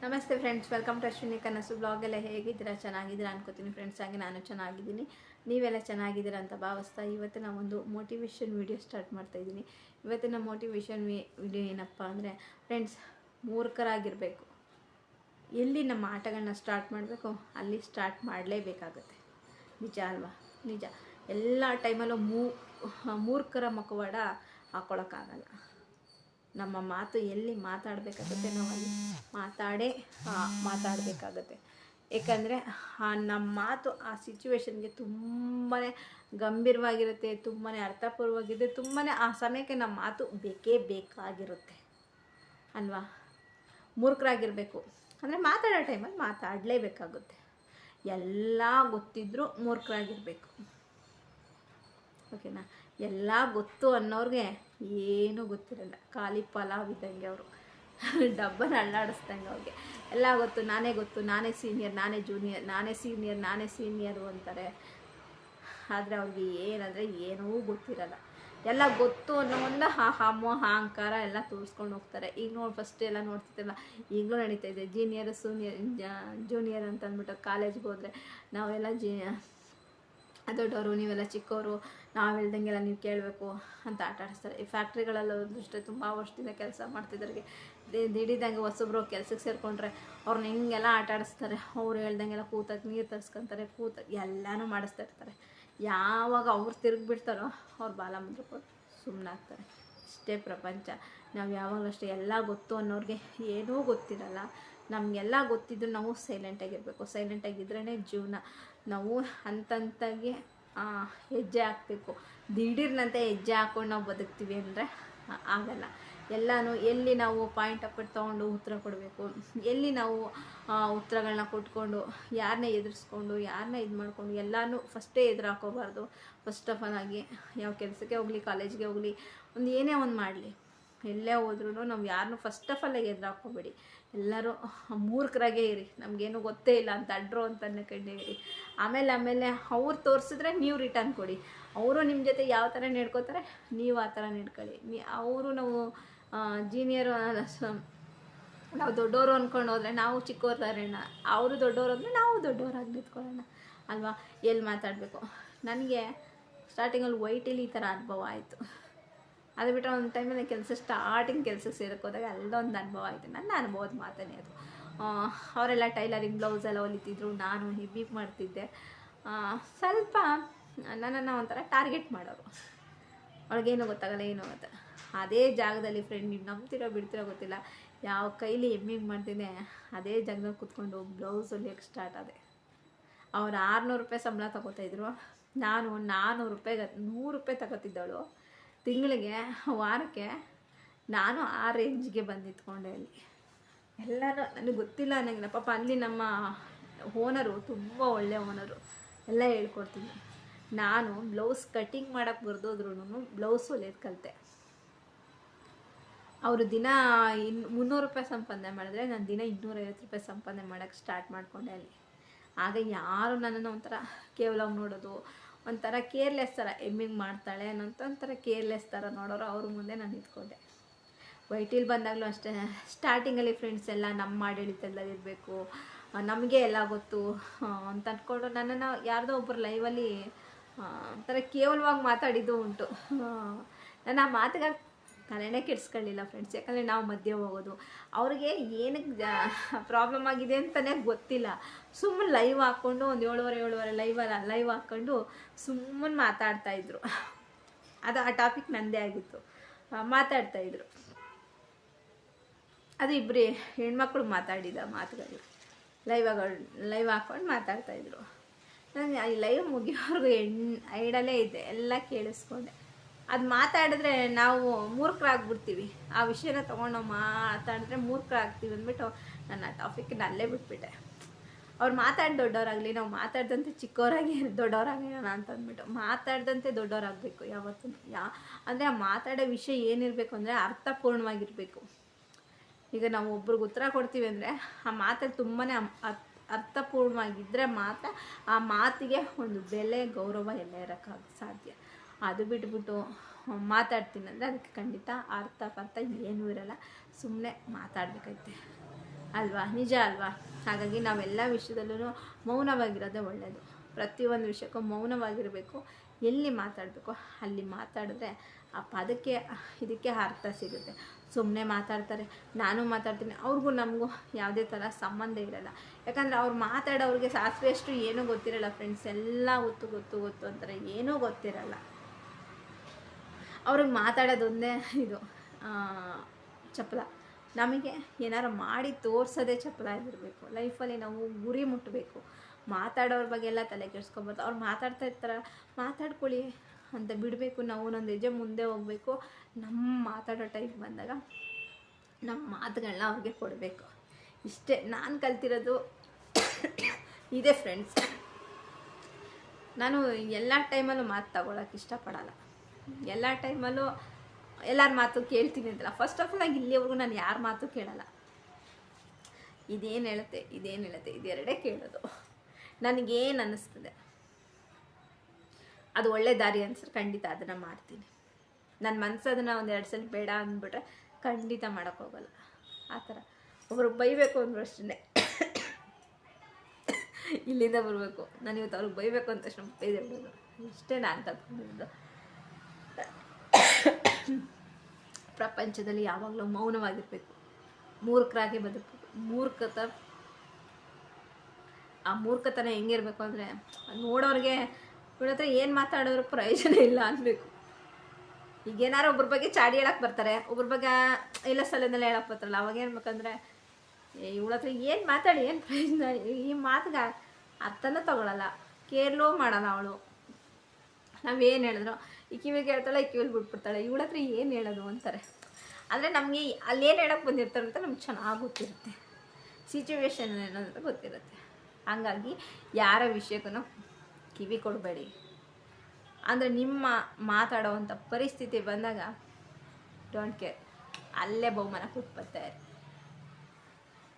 ನಮಸ್ತೆ friends, welcome to Ashwini ಕನಸು blog. ಎಲ್ಲ ಹೇಗಿದ್ದೀರಾ? ಚೆನ್ನಾಗಿದ್ದೀರಾ ಅನ್ಕೋತೀನಿ ಫ್ರೆಂಡ್ಸ್. ಹಾಗೆ ನಾನು ಚೆನ್ನಾಗಿದ್ದೀನಿ, ನೀವೆಲ್ಲ ಚೆನ್ನಾಗಿದ್ದೀರಾ ಅಂತ ಭಾವಿಸ್ತಾ ಇವತ್ತಿನ ಒಂದು ಮೋಟಿವೇಶನ್ ವಿಡಿಯೋ ಸ್ಟಾರ್ಟ್ ಮಾಡ್ತಾ ಇದ್ದೀನಿ. ಇವತ್ತಿನ ಮೋಟಿವೇಶನ್ ವಿಡಿಯೋ ಏನಪ್ಪ ಅಂದರೆ ಫ್ರೆಂಡ್ಸ್, ಮೂರ್ಖರಾಗಿರಬೇಕು. ಎಲ್ಲಿ ನಮ್ಮ ಆಟಗಳನ್ನ ಸ್ಟಾರ್ಟ್ ಮಾಡಬೇಕು ಅಲ್ಲಿ ಸ್ಟಾರ್ಟ್ ಮಾಡಲೇಬೇಕಾಗುತ್ತೆ. ನಿಜ ಅಲ್ವಾ? ನಿಜ. ಎಲ್ಲ ಟೈಮಲ್ಲೂ ಮೂರ್ಖರ ಮುಖವಾಡ ಹಾಕ್ಕೊಳಕ್ಕಾಗಲ್ಲ. ನಮ್ಮ ಮಾತು ಎಲ್ಲಿ ಮಾತಾಡಬೇಕಾಗುತ್ತೆ ನಾವು ಅಲ್ಲಿ ಮಾತಾಡಬೇಕಾಗತ್ತೆ. ಏಕೆಂದರೆ ನಮ್ಮ ಮಾತು ಆ ಸಿಚುವೇಶನ್ಗೆ ತುಂಬಾ ಗಂಭೀರವಾಗಿರುತ್ತೆ, ತುಂಬಾ ಅರ್ಥಪೂರ್ವವಾಗಿರುತ್ತೆ, ತುಂಬಾ ಆ ಸಮಯಕ್ಕೆ ನಮ್ಮ ಮಾತು ಬೇಕೇ ಬೇಕಾಗಿರುತ್ತೆ ಅಲ್ವಾ? ಮೂರ್ಖರಾಗಿರಬೇಕು ಅಂದರೆ ಮಾತಾಡೋ ಟೈಮಲ್ಲಿ ಮಾತಾಡಲೇಬೇಕಾಗುತ್ತೆ. ಎಲ್ಲ ಗೊತ್ತಿದ್ದರೂ ಮೂರ್ಖರಾಗಿರಬೇಕು. ಓಕೆನಾ? ಎಲ್ಲ ಗೊತ್ತು ಅನ್ನೋರಿಗೆ ಏನೂ ಗೊತ್ತಿರಲ್ಲ. ಖಾಲಿ ಪಲಾವ್ ಇದ್ದಂಗೆ ಅವರು, ಡಬ್ಬನ ಅಳ್ಳಾಡಿಸ್ದಂಗೆ ಅವ್ರಿಗೆ ಎಲ್ಲ ಗೊತ್ತು. ನಾನೇ ಸೀನಿಯರ್, ನಾನೇ ಜೂನಿಯರ್, ನಾನೇ ಸೀನಿಯರು ಅಂತಾರೆ. ಆದರೆ ಅವ್ರಿಗೆ ಏನಂದರೆ ಏನೂ ಗೊತ್ತಿರಲ್ಲ. ಎಲ್ಲ ಗೊತ್ತು ಅನ್ನೋ ಒಂದು ಅಹಂಕಾರ ಎಲ್ಲ ತೋರಿಸ್ಕೊಂಡು ಹೋಗ್ತಾರೆ. ಈಗ ನೋಡಿ, ಫಸ್ಟ್ ಎಲ್ಲ ನೋಡ್ತಿದ್ದಲ್ಲ, ಈಗಲೂ ನಡೀತಾ ಇದೆ. ಜೂನಿಯರ್ ಅಂತ ಅಂದ್ಬಿಟ್ಟು ಕಾಲೇಜ್ಗೆ ಹೋದರೆ ನಾವೆಲ್ಲ ದೊಡ್ಡವರು, ನೀವೆಲ್ಲ ಚಿಕ್ಕವರು, ನಾವು ಹೇಳ್ದಂಗೆಲ್ಲ ನೀವು ಕೇಳಬೇಕು ಅಂತ ಆಟ ಆಡಿಸ್ತಾರೆ. ಈ ಫ್ಯಾಕ್ಟ್ರಿಗಳಲ್ಲೂ ಅಷ್ಟೇ, ತುಂಬ ವರ್ಷದಿಂದ ಕೆಲಸ ಮಾಡ್ತಿದ್ದವ್ರಿಗೆ ದಿಢೀದಂಗೆ ಹೊಸಬ್ರು ಕೆಲ್ಸಕ್ಕೆ ಸೇರಿಕೊಂಡ್ರೆ ಅವ್ರನ್ನ ಹಿಂಗೆಲ್ಲ ಆಟ ಆಡಿಸ್ತಾರೆ. ಅವ್ರು ಹೇಳ್ದಂಗೆಲ್ಲ ಕೂತಕ್ಕೆ ನೀರು ತರಿಸ್ಕೊತಾರೆ, ಎಲ್ಲನೂ ಮಾಡಿಸ್ತಾ ಇರ್ತಾರೆ. ಯಾವಾಗ ಅವ್ರು ತಿರುಗಿಬಿಡ್ತಾರೋ ಅವ್ರು ಬಾಲ ಮುದ್ರಕೊಂಡು ಸುಮ್ಮನಾಗ್ತಾರೆ. ಇಷ್ಟೇ ಪ್ರಪಂಚ. ನಾವು ಯಾವಾಗಲೂ ಅಷ್ಟೇ, ಎಲ್ಲ ಗೊತ್ತು ಅನ್ನೋರಿಗೆ ಏನೂ ಗೊತ್ತಿರಲ್ಲ. ನಮಗೆಲ್ಲ ಗೊತ್ತಿದ್ದು ನಾವು ಸೈಲೆಂಟಾಗಿರಬೇಕು. ಸೈಲೆಂಟಾಗಿದ್ರೇ ಜೀವನ. ನಾವು ಹಂತಂತಾಗಿ ಹೆಜ್ಜೆ ಹಾಕಬೇಕು. ದಿಢೀರ್ನಂತೆ ಹೆಜ್ಜೆ ಹಾಕ್ಕೊಂಡು ನಾವು ಬದುಕ್ತೀವಿ ಅಂದರೆ ಆಗಲ್ಲ. ಎಲ್ಲಿ ನಾವು ಪಾಯಿಂಟ್ ಅಪ್ ತೊಗೊಂಡು ಉತ್ತರ ಕೊಡಬೇಕು, ಎಲ್ಲಿ ನಾವು ಉತ್ತರಗಳನ್ನ ಕೊಟ್ಕೊಂಡು ಯಾರನ್ನೇ ಎದುರಿಸ್ಕೊಂಡು ಯಾರನ್ನ ಇದು ಮಾಡಿಕೊಂಡು ಎಲ್ಲನೂ ಫಸ್ಟೇ ಎದುರು ಹಾಕೋಬಾರ್ದು. ಫಸ್ಟ್ ಆಫ್ ಆಲ್ ಆಗಿ ಯಾವ ಕೆಲಸಕ್ಕೆ ಹೋಗಲಿ, ಕಾಲೇಜ್ಗೆ ಹೋಗಲಿ, ಏನೇ ಒಂದು ಮಾಡಲಿ, ಎಲ್ಲೇ ಹೋದ್ರೂ ನಾವು ಯಾರನ್ನೂ ಫಸ್ಟ್ ಆಫ್ ಆಲ್ ಎದುರು ಹಾಕೋಬೇಡಿ. ಎಲ್ಲರೂ ಮೂರ್ಖರಾಗೇ ಇರಿ. ನಮಗೇನು ಗೊತ್ತೇ ಇಲ್ಲ ಅಂತ ಅಡ್ರು ಅಂತ ಕಂಡೇ ಇರಿ. ಆಮೇಲೆ ಅವ್ರು ತೋರಿಸಿದ್ರೆ ನೀವು ರಿಟರ್ನ್ ಕೊಡಿ. ಅವರು ನಿಮ್ಮ ಜೊತೆ ಯಾವ ಥರ ನಡ್ಕೋತಾರೆ ನೀವು ಆ ಥರ ನಡ್ಕೊಳ್ಳಿ. ಅವರು ನಾವು ಜೀನಿಯರು, ನಾವು ದೊಡ್ಡವರು ಅಂದ್ಕೊಂಡು ಹೋದರೆ ನಾವು ಚಿಕ್ಕವ್ರದಾರೇನ, ಅವರು ದೊಡ್ಡವರು ಅಂದರೆ ನಾವು ದೊಡ್ಡವರಾಗಿ ನಿಂತ್ಕೊಳ್ಳೋಣ ಅಲ್ವಾ? ಎಲ್ಲಿ ಮಾತಾಡಬೇಕು. ನನಗೆ ಸ್ಟಾರ್ಟಿಂಗಲ್ಲಿ ವೈಟಿಲಿ ಈ ಥರ ಅನುಭವ ಆಯಿತು. ಅದು ಬಿಟ್ಟರೆ ಒಂದು ಟೈಮಲ್ಲಿ ಕೆಲಸಕ್ಕೆ ಸೇರಕ್ಕೋದಾಗ ಅಲ್ಲೊಂದು ಅನುಭವ ಆಯಿತು. ನನ್ನ ಅನುಭವದ ಮಾತನೇ ಅದು. ಅವರೆಲ್ಲ ಟೈಲರಿಂಗ್ ಬ್ಲೌಸ್ ಎಲ್ಲ ಹೊಲಿತಿದ್ರು, ನಾನು ಹೆವಿ ಮಾಡ್ತಿದ್ದೆ. ಸ್ವಲ್ಪ ನನ್ನನ್ನು ಒಂಥರ ಟಾರ್ಗೆಟ್ ಮಾಡೋರು. ಅವ್ಳಿಗೇನು ಗೊತ್ತಾಗಲ್ಲ, ಏನೋ ಗೊತ್ತ. ಅದೇ ಜಾಗದಲ್ಲಿ ಫ್ರೆಂಡ್, ನೀವು ನಂಬ್ತಿರೋ ಬಿಡ್ತಿರೋ ಗೊತ್ತಿಲ್ಲ, ಯಾವ ಕೈಲಿ ಎಮ್ಮಿಂಗ್ ಮಾಡ್ತಿದ್ದೆ ಅದೇ ಜಾಗದಲ್ಲಿ ಕೂತ್ಕೊಂಡು ಬ್ಲೌಸ್ ಹೊಲಿಯೋಕ್ಕೆ ಸ್ಟಾರ್ಟ್ ಆದೆ. ಅವ್ರು 600 ರೂಪಾಯಿ ಸಂಬಳ ತಗೋತಾಯಿದ್ರು, ನಾನು 400 ರೂಪಾಯಿಗೆ 100 ರೂಪಾಯಿ ತಗೋತಿದ್ದವಳು. ತಿಂಗಳಿಗೆ, ವಾರಕ್ಕೆ ನಾನು ಆ ರೇಂಜ್ಗೆ ಬಂದು ನಿಂತ್ಕೊಂಡೆ ಅಲ್ಲಿ. ಎಲ್ಲರೂ ನನಗೆ ಗೊತ್ತಿಲ್ಲ ಅನ್ನಂಗಿಲ್ಲ. ಪಾಪ ಅಲ್ಲಿ ನಮ್ಮ ಓನರು ತುಂಬ ಒಳ್ಳೆಯ ಓನರು, ಎಲ್ಲ ಹೇಳ್ಕೊಡ್ತೀನಿ. ನಾನು ಬ್ಲೌಸ್ ಕಟಿಂಗ್ ಮಾಡೋಕ್ಕೆ ಬರ್ದೋದ್ರೂ ಬ್ಲೌಸ್ ಹೊಲಿಯೋದು ಕಲಿತೆ. ಅವರು ದಿನ 300 ರೂಪಾಯಿ ಸಂಪಾದನೆ ಮಾಡಿದ್ರೆ ನಾನು ದಿನ 250 ರೂಪಾಯಿ ಸಂಪಾದನೆ ಮಾಡೋಕ್ಕೆ ಸ್ಟಾರ್ಟ್ ಮಾಡಿಕೊಂಡೆ ಅಲ್ಲಿ. ಆಗ ಯಾರು ನನ್ನನ್ನು ಒಂಥರ ಕೇವಲ ನೋಡೋದು, ಒಂಥರ ಕೇರ್ಲೆಸ್ ಥರ, ಎಮ್ಮಿಂಗ್ ಮಾಡ್ತಾಳೆ ಅನ್ನೋಂಥ ಒಂಥರ ಕೇರ್ಲೆಸ್ ಥರ ನೋಡೋರು. ಅವ್ರ ಮುಂದೆ ನಾನು ನಿಂತ್ಕೊಂಡೆ. ವೈಟಿಲಿ ಬಂದಾಗಲೂ ಅಷ್ಟೇ, ಸ್ಟಾರ್ಟಿಂಗಲ್ಲಿ ಫ್ರೆಂಡ್ಸ್ ಎಲ್ಲ ನಮ್ಮ ಆಡಳಿತದಲ್ಲಿ ಇರಬೇಕು, ನಮಗೆ ಎಲ್ಲ ಗೊತ್ತು ಅಂತ ಅಂದ್ಕೊಂಡು ನನ್ನನ್ನು ಯಾರ್ದೋ ಒಬ್ಬರು ಲೈವಲ್ಲಿ ಒಂಥರ ಕೇವಲವಾಗಿ ಮಾತಾಡಿದ್ದು ಉಂಟು. ನಾನು ಆ ಮಾತಿಗೆ ತಲೆನೇ ಕೆಡಿಸ್ಕೊಳ್ಳಿಲ್ಲ ಫ್ರೆಂಡ್ಸ್. ಯಾಕಂದರೆ ನಾವು ಮಧ್ಯೆ ಹೋಗೋದು, ಅವ್ರಿಗೆ ಏನಕ್ಕೆ ಪ್ರಾಬ್ಲಮ್ ಆಗಿದೆ ಅಂತಲೇ ಗೊತ್ತಿಲ್ಲ. ಸುಮ್ಮನೆ ಲೈವ್ ಹಾಕ್ಕೊಂಡು ಒಂದು 7:30 ಲೈವ್ ಹಾಕ್ಕೊಂಡು ಸುಮ್ಮನೆ ಮಾತಾಡ್ತಾಯಿದ್ರು. ಅದು ಆ ಟಾಪಿಕ್ ನನ್ನದೇ ಆಗಿತ್ತು. ಮಾತಾಡ್ತಾಯಿದ್ರು. ಅದು ಇಬ್ಬರು ಹೆಣ್ಮಕ್ಳು ಮಾತಾಡಿದ ಮಾತುಗಳು. ಲೈವ್ ಹಾಕ್ಕೊಂಡು ಮಾತಾಡ್ತಾಯಿದ್ರು. ನಾನು ಈ ಲೈವ್ ಮುಗಿಯೋರ್ಗು ಐಡಲ್ಲೇ ಇದ್ದೆ, ಎಲ್ಲ ಕೇಳಿಸ್ಕೊಂಡೆ. ಅದು ಮಾತಾಡಿದ್ರೆ ನಾವು ಮೂರ್ಖರಾಗ್ಬಿಡ್ತೀವಿ. ಆ ವಿಷಯನ ತೊಗೊಂಡು ನಾವು ಮಾತಾಡಿದ್ರೆ ಮೂರ್ಖರಾಗ್ತೀವಿ ಅಂದ್ಬಿಟ್ಟು ನಾನು ಆ ಟಾಪಿಕ್ನ ಅಲ್ಲೇ ಬಿಟ್ಬಿಟ್ಟೆ. ಅವ್ರು ಮಾತಾಡಿ ದೊಡ್ಡವರಾಗಲಿ, ನಾವು ಮಾತಾಡ್ದಂತೆ ಚಿಕ್ಕವರಾಗಿ ದೊಡ್ಡವರಾಗೋಣ ಅಂತ ಅಂದ್ಬಿಟ್ಟು ಮಾತಾಡ್ದಂತೆ ದೊಡ್ಡವರಾಗಬೇಕು ಯಾವತ್ತೂ. ಅಂದರೆ ಆ ಮಾತಾಡೋ ವಿಷಯ ಏನಿರಬೇಕು ಅಂದರೆ ಅರ್ಥಪೂರ್ಣವಾಗಿರಬೇಕು. ಈಗ ನಾವು ಒಬ್ರಿಗೆ ಉತ್ತರ ಕೊಡ್ತೀವಿ ಅಂದರೆ ಆ ಮಾತಲ್ಲಿ ತುಂಬಾ ಅರ್ಥಪೂರ್ಣವಾಗಿದ್ದರೆ ಮಾತ್ರ ಆ ಮಾತಿಗೆ ಒಂದು ಬೆಲೆ, ಗೌರವ ಎಲ್ಲ ಇರೋಕ್ಕಾಗ ಸಾಧ್ಯ. ಅದು ಬಿಟ್ಬಿಟ್ಟು ಮಾತಾಡ್ತೀನಿ ಅಂದರೆ ಅದಕ್ಕೆ ಖಂಡಿತ ಅರ್ಥ ಏನೂ ಇರಲ್ಲ. ಸುಮ್ಮನೆ ಮಾತಾಡಬೇಕೈತೆ. ಅಲ್ವಾ? ನಿಜ ಅಲ್ವಾ? ಹಾಗಾಗಿ ನಾವೆಲ್ಲ ವಿಷಯದಲ್ಲೂ ಮೌನವಾಗಿರೋದೇ ಒಳ್ಳೆಯದು. ಪ್ರತಿಯೊಂದು ವಿಷಯಕ್ಕೂ ಮೌನವಾಗಿರಬೇಕು. ಎಲ್ಲಿ ಮಾತಾಡಬೇಕು ಅಲ್ಲಿ ಮಾತಾಡಿದ್ರೆ ಆ ಪದಕ್ಕೆ ಇದಕ್ಕೆ ಅರ್ಥ ಸಿಗುತ್ತೆ. ಸುಮ್ಮನೆ ಮಾತಾಡ್ತಾರೆ, ನಾನು ಮಾತಾಡ್ತೀನಿ, ಅವ್ರಿಗೂ ನಮಗೂ ಯಾವುದೇ ಥರ ಸಂಬಂಧ ಇರಲ್ಲ. ಯಾಕಂದರೆ ಅವ್ರು ಮಾತಾಡೋರಿಗೆ ಸಾಸಿವೆಯಷ್ಟು ಏನೂ ಗೊತ್ತಿರಲ್ಲ ಫ್ರೆಂಡ್ಸ್. ಎಲ್ಲ ಗೊತ್ತು ಅಂತಾರೆ, ಏನೂ ಗೊತ್ತಿರಲ್ಲ. ಅವ್ರಿಗೆ ಮಾತಾಡೋದೊಂದೇ ಇದು ಚಪಲ. ನಮಗೆ ಏನಾರು ಮಾಡಿ ತೋರಿಸೋದೇ ಚಪಲ ಆಗಿರಬೇಕು. ಲೈಫಲ್ಲಿ ನಾವು ಗುರಿ ಮುಟ್ಟಬೇಕು. ಮಾತಾಡೋರ ಬಗ್ಗೆ ಎಲ್ಲ ತಲೆ ಕೆಡಿಸ್ಕೊಬಾರ್ದು. ಅವ್ರು ಮಾತಾಡ್ತಾ ಇರ್ತಾರೆ, ಮಾತಾಡ್ಕೊಳ್ಳಿ ಅಂತ ಬಿಡಬೇಕು. ನಾವು ಒಂದೊಂದು ಹೆಜ್ಜೆ ಮುಂದೆ ಹೋಗಬೇಕು. ನಮ್ಮ ಮಾತಾಡೋ ಟೈಮ್ ಬಂದಾಗ ನಮ್ಮ ಮಾತುಗಳನ್ನ ಅವ್ರಿಗೆ ಕೊಡಬೇಕು. ಇಷ್ಟೇ ನಾನು ಕಲ್ತಿರೋದು ಇದೆ ಫ್ರೆಂಡ್ಸ್. ನಾನು ಎಲ್ಲ ಟೈಮಲ್ಲೂ ಮಾತು ತಗೊಳಕ್ಕೆ ಇಷ್ಟಪಡಲ್ಲ. ಎಲ್ಲ ಟೈಮಲ್ಲೂ ಎಲ್ಲರ ಮಾತು ಕೇಳ್ತೀನಿ ಅಂತಲ್ಲ. ಫಸ್ಟ್ ಆಫ್ ಆಲ್ ಇಲ್ಲಿವರೆಗೂ ನಾನು ಯಾರ ಮಾತು ಕೇಳಲ್ಲ. ಇದೇನು ಹೇಳುತ್ತೆ ಇದೆರಡೇ ಕೇಳೋದು. ನನಗೇನು ಅನ್ನಿಸ್ತದೆ ಅದು ಒಳ್ಳೆ ದಾರಿ ಅನ್ಸಿದ್ರೆ ಖಂಡಿತ ಅದನ್ನು ಮಾಡ್ತೀನಿ. ನನ್ನ ಮನಸ್ಸು ಅದನ್ನು ಒಂದೆರಡು ಸಲ ಬೇಡ ಅಂದ್ಬಿಟ್ರೆ ಖಂಡಿತ ಮಾಡೋಕ್ಕೋಗಲ್ಲ. ಆ ಥರ ಒಬ್ರಿಗೆ ಬೈಬೇಕು ಅಂದ್ರೂ ಅಷ್ಟೇ ಇಲ್ಲಿಂದ ಬರಬೇಕು. ನಾನು ಇವತ್ತು ಅವ್ರಿಗೆ ಬೈಬೇಕು ಅಂತ ತಕ್ಷಣ ಬೈದೆ ಬಿಡೋದು. ಇಷ್ಟೇ ನಾನು ತಗೊಂಡಿದ್ದು. ಪ್ರಪಂಚದಲ್ಲಿ ಯಾವಾಗಲೂ ಮೌನವಾಗಿರಬೇಕು, ಮೂರ್ಖರಾಗಿ ಬದುಕಬೇಕು. ಆ ಮೂರ್ಖತನ ಹೆಂಗಿರಬೇಕು ಅಂದರೆ ನೋಡೋರಿಗೆ ಇವಳ ಹತ್ರ ಏನು ಮಾತಾಡೋರು ಪ್ರಯೋಜನ ಇಲ್ಲ ಅನ್ಬೇಕು. ಈಗೇನಾರು ಒಬ್ರ ಬಗ್ಗೆ ಚಾಡಿ ಹೇಳಕ್ಕೆ ಬರ್ತಾರೆ, ಒಬ್ರ ಬಗ್ಗೆ ಇಲ್ಲ ಸಲದೆಲ್ಲ ಹೇಳಕ್ಕೆ ಬರ್ತಾರಲ್ಲ, ಅವಾಗ ಏನ್ಬೇಕಂದ್ರೆ ಇವಳ ಹತ್ರ ಏನು ಮಾತಾಡಿ ಏನು ಪ್ರಯೋಜನ, ಈ ಮಾತಿಗೆ ಅರ್ಥನೂ ತಗೊಳ್ಳಲ್ಲ, ಕೇರ್ಲೂ ಮಾಡಲ್ಲ ಅವಳು. ನಾವೇನು ಹೇಳಿದ್ರು ಈ ಕಿವಿಗೆ ಹೇಳ್ತಾಳೆ, ಈ ಕಿವಿಲಿ ಬಿಟ್ಬಿಡ್ತಾಳೆ, ಇವಳ ಹತ್ರ ಏನು ಹೇಳೋದು ಅಂತಾರೆ. ಅಂದರೆ ನಮಗೆ ಅಲ್ಲೇನು ಹೇಳೋಕ್ಕೆ ಬಂದಿರ್ತಾರೆ ಅಂತ ನಮ್ಗೆ ಚೆನ್ನಾಗಿ ಗೊತ್ತಿರುತ್ತೆ, ಸಿಚುವೇಶನ್ ಏನಂತ ಗೊತ್ತಿರುತ್ತೆ. ಹಾಗಾಗಿ ಯಾರ ವಿಷಯಕ್ಕೂ ಕಿವಿ ಕೊಡಬೇಡಿ. ಅಂದರೆ ನಿಮ್ಮ ಮಾತಾಡೋವಂಥ ಪರಿಸ್ಥಿತಿ ಬಂದಾಗ ಡೋಂಟ್ ಕೇರ್, ಅಲ್ಲೇ ಬಹುಮಾನ ಕೊಟ್ಬರ್ತಾರೆ.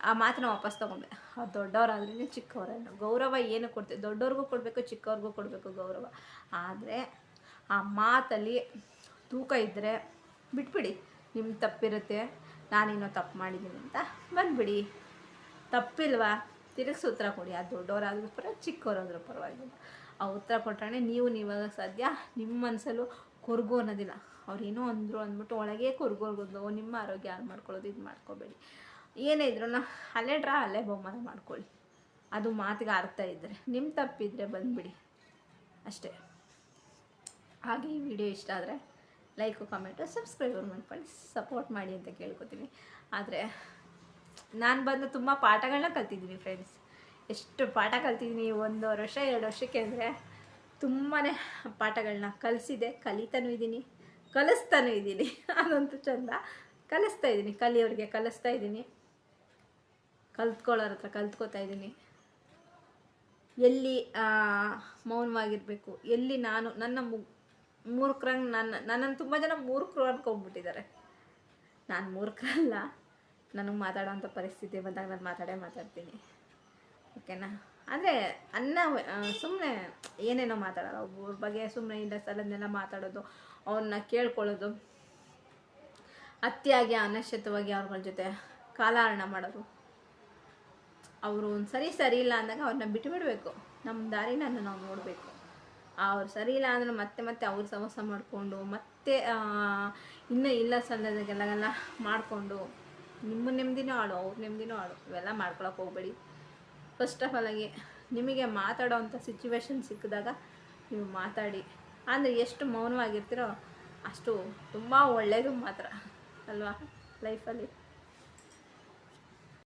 ಆ ಮಾತನ್ನ ವಾಪಸ್ ತೊಗೊಳ್ಬೇಕು. ಅವ್ರು ದೊಡ್ಡವರಾದ್ರೂ ಚಿಕ್ಕವರನ್ನು ಗೌರವ ಏನು ಕೊಡ್ತೀವಿ, ದೊಡ್ಡವ್ರಿಗೂ ಕೊಡಬೇಕು, ಚಿಕ್ಕವ್ರಿಗೂ ಕೊಡಬೇಕು ಗೌರವ. ಆದರೆ ಆ ಮಾತಲ್ಲಿ ತೂಕ ಇದ್ದರೆ ಬಿಟ್ಬಿಡಿ. ನಿಮ್ಮ ತಪ್ಪಿರುತ್ತೆ, ನಾನಿನ್ನೂ ತಪ್ಪು ಮಾಡಿದ್ದೀನಿ ಅಂತ ಬಂದುಬಿಡಿ. ತಪ್ಪಿಲ್ವಾ ತಿರುಗಿಸಿ ಉತ್ತರ ಕೊಡಿ. ಅದು ದೊಡ್ಡವರಾದ್ರೂ ಪರವಾಗಿಲ್ಲ, ಚಿಕ್ಕವರಾದ್ರೂ ಪರವಾಗಿಲ್ಲ. ಆ ಉತ್ತರ ಕೊಟ್ಟರೆ ನೀವಾಗ ಸಾಧ್ಯ. ನಿಮ್ಮ ಮನಸ್ಸಲ್ಲೂ ಕೊರಗು ಅನ್ನೋದಿಲ್ಲ. ಅವ್ರೇನೋ ಅಂದರು ಅಂದ್ಬಿಟ್ಟು ಒಳಗೆ ಕೊರಗೋದು, ನಿಮ್ಮ ಆರೋಗ್ಯ ಹಾಳು ಮಾಡ್ಕೊಳ್ಳೋದು ಇದು ಮಾಡ್ಕೋಬೇಡಿ. ಏನೇ ಇದ್ರೂ ಅಲ್ಲೇ ಬಹುಮಾನ ಮಾಡ್ಕೊಳ್ಳಿ. ಅದು ಮಾತಿಗೆ ಅರ್ಥ ಇದ್ದರೆ, ನಿಮ್ಮ ತಪ್ಪಿದ್ರೆ ಬಂದುಬಿಡಿ ಅಷ್ಟೇ. ಹಾಗೆ ಈ ವಿಡಿಯೋ ಇಷ್ಟ ಆದರೆ ಲೈಕು ಕಮೆಂಟು ಸಬ್ಸ್ಕ್ರೈಬರ್ ಮಾಡ್ಕೊಂಡು ಸಪೋರ್ಟ್ ಮಾಡಿ ಅಂತ ಕೇಳ್ಕೊತೀನಿ. ಆದರೆ ನಾನು ಬಂದು ತುಂಬ ಪಾಠಗಳನ್ನ ಕಲ್ತಿದ್ದೀನಿ ಫ್ರೆಂಡ್ಸ್. ಎಷ್ಟು ಪಾಠ ಕಲ್ತಿದ್ದೀನಿ 1 ವರ್ಷ 2 ವರ್ಷಕ್ಕೆ ಅಂದರೆ ತುಂಬಾ ಪಾಠಗಳನ್ನ ಕಲಿತಾನೂ ಇದ್ದೀನಿ, ಕಲಿಸ್ತಾನೂ ಇದ್ದೀನಿ. ಅದಂತೂ ಚಂದ. ಕಲಿಯೋರಿಗೆ ಕಲಿಸ್ತಾ ಇದ್ದೀನಿ, ಕಲ್ತ್ಕೊಳ್ಳೋರ ಹತ್ರ ಕಲ್ತ್ಕೋತಾ ಇದ್ದೀನಿ. ಎಲ್ಲಿ ಮೌನವಾಗಿರಬೇಕು, ಎಲ್ಲಿ ನನ್ನ ಮೂರ್ಖರಂಗೆ ನನ್ನನ್ನು ತುಂಬ ಜನ ಮೂರ್ಖರು ಅನ್ಕೊಂಡ್ಬಿಟ್ಟಿದ್ದಾರೆ. ನಾನು ಮೂರ್ಖರಲ್ಲ. ನನಗೆ ಮಾತಾಡೋವಂಥ ಪರಿಸ್ಥಿತಿ ಬಂದಾಗ ನಾನು ಮಾತಾಡ್ತೀನಿ, ಓಕೆನಾ. ಅಂದರೆ ಸುಮ್ಮನೆ ಏನೇನೋ ಮಾತಾಡೋಲ್ಲ. ಒಬ್ಬರ ಬಗ್ಗೆ ಸುಮ್ಮನೆ ಇಲ್ಲ ಸಲನ್ನೆಲ್ಲ ಮಾತಾಡೋದು, ಅವ್ರನ್ನ ಕೇಳ್ಕೊಳ್ಳೋದು, ಅತಿಯಾಗಿ ಅನಶ್ಚಿತವಾಗಿ ಅವ್ರಗಳ ಜೊತೆ ಕಾಲಹರಣ ಮಾಡೋದು. ಅವರು ಒಂದು ಸರಿ ಇಲ್ಲ ಅಂದಾಗ ಅವ್ರನ್ನ ಬಿಟ್ಟುಬಿಡಬೇಕು. ನಮ್ಮ ದಾರಿನ ನಾವು ನೋಡಬೇಕು. ಅವ್ರು ಸರಿ ಇಲ್ಲ ಅಂದ್ರೆ ಮತ್ತೆ ಅವ್ರು ಸಹವಾಸ ಮಾಡಿಕೊಂಡು ಮತ್ತೆ ಇನ್ನೂ ಇಲ್ಲ ಸಲ್ಲದಾಗೆಲ್ಲ ಮಾಡಿಕೊಂಡು ನಿಮ್ಮ ನೆಮ್ಮದಿನೂ ಹಾಳು, ಅವ್ರ ನೆಮ್ಮದಿನೂ ಹಾಳು. ಇವೆಲ್ಲ ಮಾಡ್ಕೊಳಕ್ಕೆ ಹೋಗಬೇಡಿ. ಫಸ್ಟ್ ಆಫ್ ಆಲ್ ಆಗಿ ನಿಮಗೆ ಮಾತಾಡೋ ಅಂಥ ಸಿಚುವೇಶನ್ ಸಿಕ್ಕಿದಾಗ ನೀವು ಮಾತಾಡಿ. ಅಂದರೆ ಎಷ್ಟು ಮೌನವಾಗಿರ್ತೀರೋ ಅಷ್ಟು ತುಂಬ ಒಳ್ಳೆಯದು ಮಾತ್ರ ಅಲ್ವಾ ಲೈಫಲ್ಲಿ.